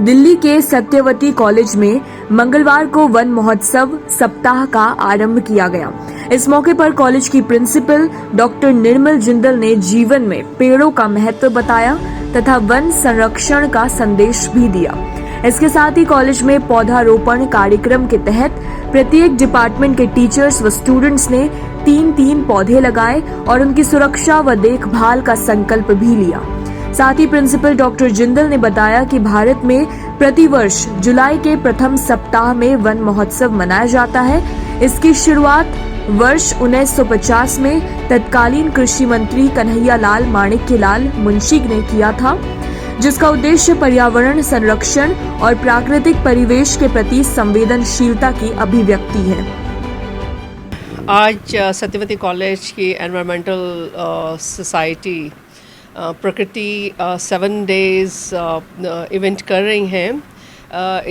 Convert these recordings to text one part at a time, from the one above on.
दिल्ली के सत्यवती कॉलेज में मंगलवार को वन महोत्सव सप्ताह का आरंभ किया गया। इस मौके पर कॉलेज की प्रिंसिपल डॉक्टर निर्मल जिंदल ने जीवन में पेड़ों का महत्व बताया तथा वन संरक्षण का संदेश भी दिया। इसके साथ ही कॉलेज में पौधारोपण कार्यक्रम के तहत प्रत्येक डिपार्टमेंट के टीचर्स व स्टूडेंट्स ने 3-3 पौधे लगाए और उनकी सुरक्षा व देखभाल का संकल्प भी लिया। साथ ही प्रिंसिपल डॉक्टर जिंदल ने बताया कि भारत में प्रतिवर्ष जुलाई के प्रथम सप्ताह में वन महोत्सव मनाया जाता है। इसकी शुरुआत वर्ष 1950 में तत्कालीन कृषि मंत्री कन्हैयालाल माणिक्यलाल मुंशी ने किया था, जिसका उद्देश्य पर्यावरण संरक्षण और प्राकृतिक परिवेश के प्रति संवेदनशीलता की अभिव्यक्ति है। आज सत्यवती कॉलेज की एनवायरमेंटल सोसाइटी प्रकृति 7 days इवेंट कर रही हैं।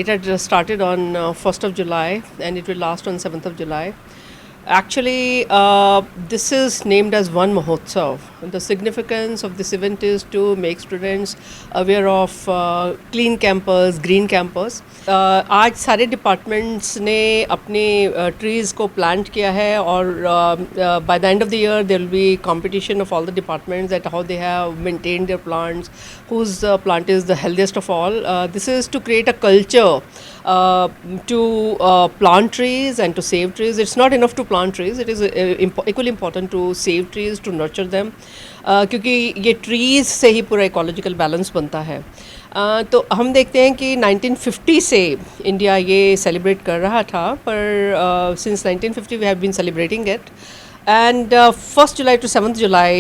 It had started on 1st of July and it will last on 7th of July. Actually, this is named as Van Mahotsav. The significance of this event is to make students aware of clean campus, green campus. आज सारे departments ने अपने trees को plant किया है और by the end of the year there will be competition of all the departments that how they have maintained their plants, whose plant is the healthiest of all. This is to create a culture to plant trees and to save trees. It's not enough to plant trees, it is equally important to save trees, to nurture them, क्योंकि ये trees से ही पूरा ecological balance बनता है। तो हम देखते हैं कि 1950 से इंडिया ये सेलिब्रेट कर रहा था, पर since 1950 we have been celebrating it and 1st July to 7th July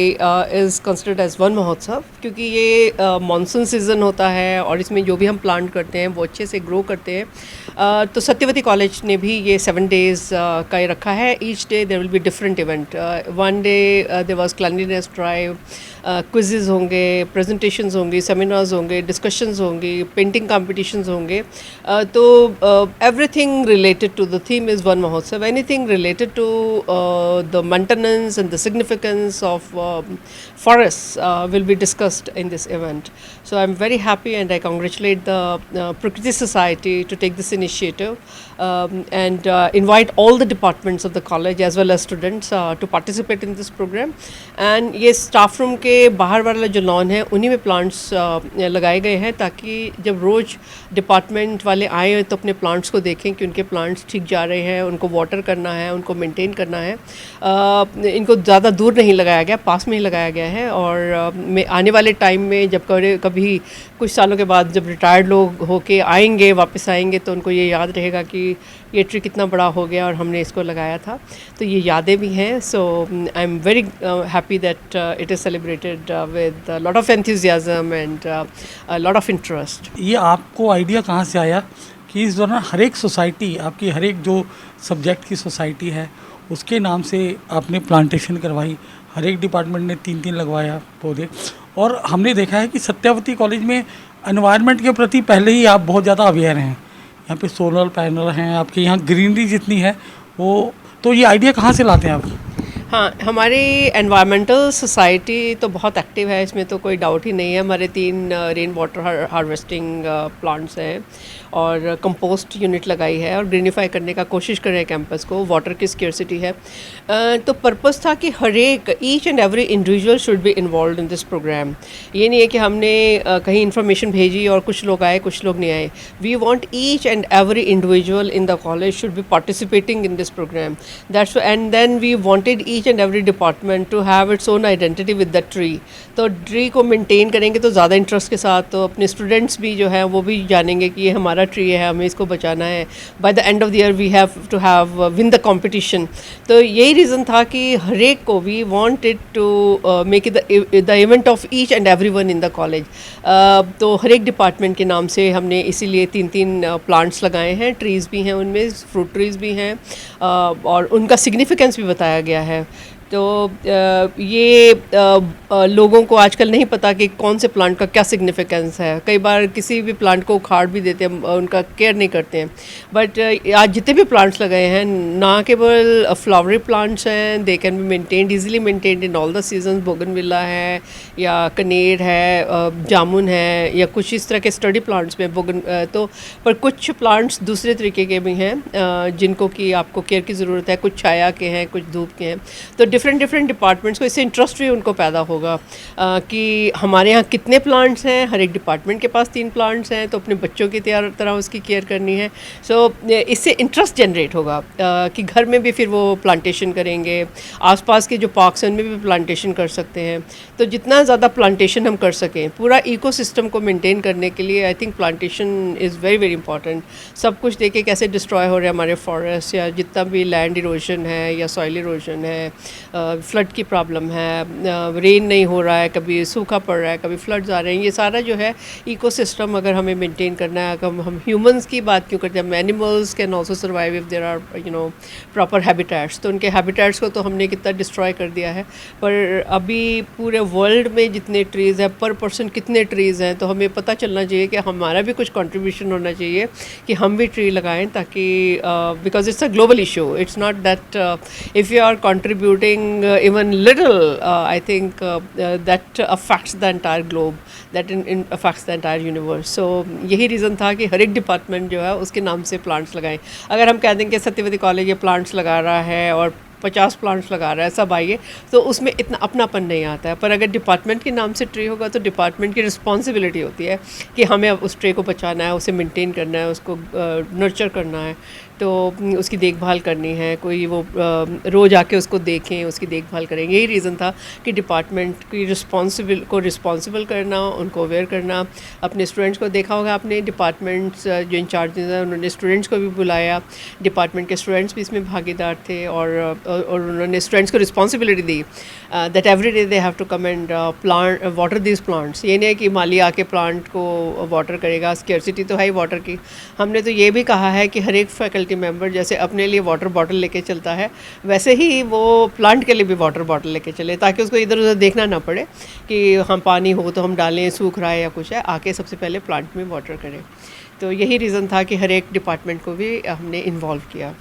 is considered as Van Mahotsav, क्योंकि ये मानसून सीज़न होता है और इसमें जो भी हम प्लांट करते हैं वो अच्छे से ग्रो करते हैं। तो सत्यवती कॉलेज ने भी ये 7 days का ही रखा है। Each day there will be different event. One day there was cleanliness drive, quizzes होंगे, प्रेजेंटेशंस होंगी, सेमिनार्स होंगे, डिस्कशंस होंगी, पेंटिंग कॉम्पिटिशन्स होंगे। तो everything related to the theme is Van Mahotsav. Anything related to the maintenance and the significance of forests will be discussed in this event. So I'm very happy and I congratulate the Prakriti Society to take this initiative and invite all the departments of the college as well as students to participate in this program. And ये staff room के बाहर वाला जो lawn है उन्हीं में plants लगाए गए हैं, ताकि जब रोज़ डिपार्टमेंट वाले आए तो अपने प्लांट्स को देखें कि उनके प्लांट्स ठीक जा रहे हैं, उनको वाटर करना है, उनको मेंटेन करना है। इनको ज़्यादा दूर नहीं लगाया गया, पास में ही लगाया गया है। और आने वाले टाइम में जब कभी कुछ सालों के बाद जब रिटायर्ड लोग होके आएंगे, वापस आएंगे, तो उनको ये याद रहेगा कि ये ट्री कितना बड़ा हो गया और हमने इसको लगाया था। तो ये यादें भी हैं। So I am very happy that it is celebrated with lot of enthusiasm and lot of interest. ये आपको आइडिया कहाँ से आया कि इस दौरान हर एक सोसाइटी, आपकी हर एक जो सब्जेक्ट की सोसाइटी है उसके नाम से आपने प्लांटेशन करवाई, हर एक डिपार्टमेंट ने 3-3 लगवाया पौधे। और हमने देखा है कि सत्यवती कॉलेज में एनवायरनमेंट के प्रति पहले ही आप बहुत ज़्यादा अवेयर हैं। यहाँ पे सोलर पैनल हैं, आपके यहाँ ग्रीनरी जितनी है वो, तो ये आइडिया कहाँ से लाते हैं आप? हाँ, हमारी एनवायरमेंटल सोसाइटी तो बहुत एक्टिव है, इसमें तो कोई डाउट ही नहीं है। हमारे 3 रेन वाटर हार्वेस्टिंग प्लांट्स हैं और कंपोस्ट यूनिट लगाई है और ग्रीनिफाई करने का कोशिश कर रहे हैं कैंपस को। वाटर की स्केर्सिटी है, तो पर्पस था कि हर एक each and every individual should be involve in this programme. ये नहीं है कि हमने कहीं इन्फॉर्मेशन भेजी और कुछ लोग आए कुछ लोग नहीं आए। We want each and every individual in the college should be participating in this programme. That's and then we wanted each and every department to have its own identity with the tree. तो tree को maintain करेंगे तो ज़्यादा interest के साथ, तो अपने students भी जो हैं वो भी जानेंगे कि ये हमारा ट्री है, हमें इसको बचाना है। By the end of the year we have to have win the competition. तो यही रीज़न था कि हर एक को we wanted to make it the event of each and every one in the college. तो हर एक डिपार्टमेंट के नाम से हमने इसीलिए 3-3 प्लांट्स लगाए हैं। ट्रीज़ भी हैं, उनमें फ्रूट ट्रीज़ भी हैं और उनका सिग्निफिकेंस भी बताया गया है तो लोगों को आजकल नहीं पता कि कौन से प्लांट का क्या सिग्निफिकेंस है। कई बार किसी भी प्लांट को उखाड़ भी देते हैं, उनका केयर नहीं करते हैं। बट आज जितने भी प्लांट्स लगाए हैं, ना केवल फ्लावरी प्लांट्स हैं, they can be maintained, easily maintained in all the seasons. Bougainvillea है या कनेर है, जामुन है, या कुछ इस तरह के स्टडी प्लांट्स में तो पर कुछ प्लांट्स दूसरे तरीके के भी हैं जिनको कि आपको केयर की ज़रूरत है। कुछ छाया के हैं, कुछ धूप के हैं। तो डिफरेंट डिपार्टमेंट्स को इससे इंटरेस्ट भी उनको पैदा होगा कि हमारे यहाँ कितने प्लांट्स हैं। हर एक डिपार्टमेंट के पास 3 प्लांट्स हैं, तो अपने बच्चों की तरह उसकी केयर करनी है। सो इससे इंटरेस्ट जनरेट होगा कि घर में भी फिर वो प्लांटेशन करेंगे। आसपास के जो पार्क्स हैं उनमें भी प्लांटेशन कर सकते हैं। तो जितना ज़्यादा प्लांटेशन हम कर सकें पूरा इकोसिस्टम को मेंटेन करने के लिए, I think plantation is very very important. सब कुछ देखे कैसे डिस्ट्रॉय हो रहे हैं हमारे फॉरेस्ट, या जितना भी लैंड इरोजन है या सॉइल इरोजन है, फ्लड की प्रॉब्लम है, रेन नहीं हो रहा है, कभी सूखा पड़ रहा है, कभी फ्लड्स आ रहे हैं। ये सारा जो है इकोसिस्टम अगर हमें मेंटेन करना है, अगर हम ह्यूमंस की बात क्यों करते हैं, animals can also survive if there are proper habitats. तो उनके हैबिटेट्स को तो हमने कितना डिस्ट्रॉय कर दिया है। पर अभी पूरे वर्ल्ड में जितने ट्रीज़ हैं, पर पर्सन कितने ट्रीज़ हैं, तो हमें पता चलना चाहिए कि हमारा भी कुछ कंट्रीब्यूशन होना चाहिए कि हम भी ट्री लगाएं, ताकि because it's a global issue. It's not that if you are contributing even little, I think that affects the entire globe, that affects the entire universe. So यही रीज़न था कि हर एक डिपार्टमेंट जो है उसके नाम से प्लांट्स लगाएं। अगर हम कह दें कि सत्यवती कॉलेज ये प्लांट्स लगा रहा है और 50 प्लांट्स लगा रहा है, सब आइए, तो उसमें इतना अपनापन नहीं आता है। पर अगर डिपार्टमेंट के नाम से ट्री होगा तो डिपार्टमेंट की रिस्पॉन्सिबिलिटी होती है कि हमें अब उस ट्री को बचाना है, उसे मेंटेन करना है, उसको नर्चर करना है, तो उसकी देखभाल करनी है। कोई वो रोज़ आके उसको देखें, उसकी देखभाल करें। यही रीज़न था कि डिपार्टमेंट की रिस्पॉन्सिबल करना, उनको अवेयर करना। अपने स्टूडेंट्स को देखा होगा आपने, डिपार्टमेंट्स जो इंचार्जेस हैं उन्होंने स्टूडेंट्स को भी बुलाया, डिपार्टमेंट के स्टूडेंट्स भी इसमें भागीदार थे, और उन्होंने स्टूडेंट्स को रिस्पॉन्सिबिलिटी दी that every day they have to come and water this plants. ये नहीं है कि माली आके प्लांट को वाटर करेगा, स्केर्सिटी तो है ही वाटर की। हमने तो ये भी कहा है कि हर एक फैकल्टी मेंबर जैसे अपने लिए वाटर बॉटल लेके चलता है, वैसे ही वो प्लांट के लिए भी वाटर बॉटल लेके चले, ताकि उसको इधर उधर देखना ना पड़े कि हम पानी हो तो हम डालें, सूख रहा है या कुछ है, आके सबसे पहले प्लांट में वाटर करें। तो यही रीज़न था कि हर एक डिपार्टमेंट को भी हमने इन्वॉल्व किया।